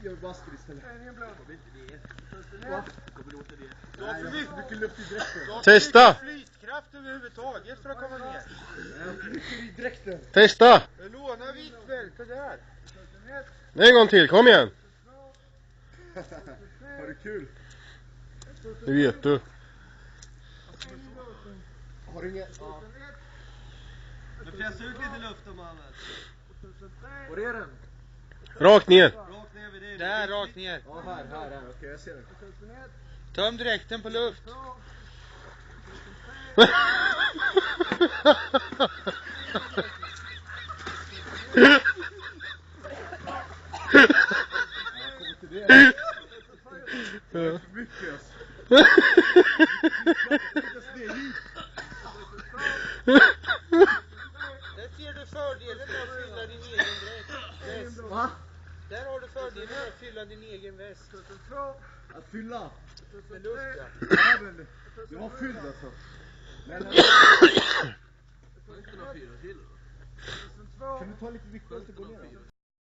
Gör basket istället. Du har för mycket luft i dräkten. Testa! Flytkraft överhuvudtaget för att komma ner. I dräkten. Testa! Låna viktbälte där. En gång till, kom igen! Har du kul? Det vet du. Har du inget? Ja. Du pressar ut lite luft om han. Var är den? Rakt ner. Rakt ner vid dig. Där, rakt ner. Ja, här. Okej, jag ser den. Töm dräkten på luft. Mycket alltså. Där ser du fördelen med att fylla din egen väst. Va? Där har du fördelen med att fylla din egen väst. Att fylla? Med luft, ja. Ja, men du var fylld alltså. Men, kan du ta lite vikt och gå ner då?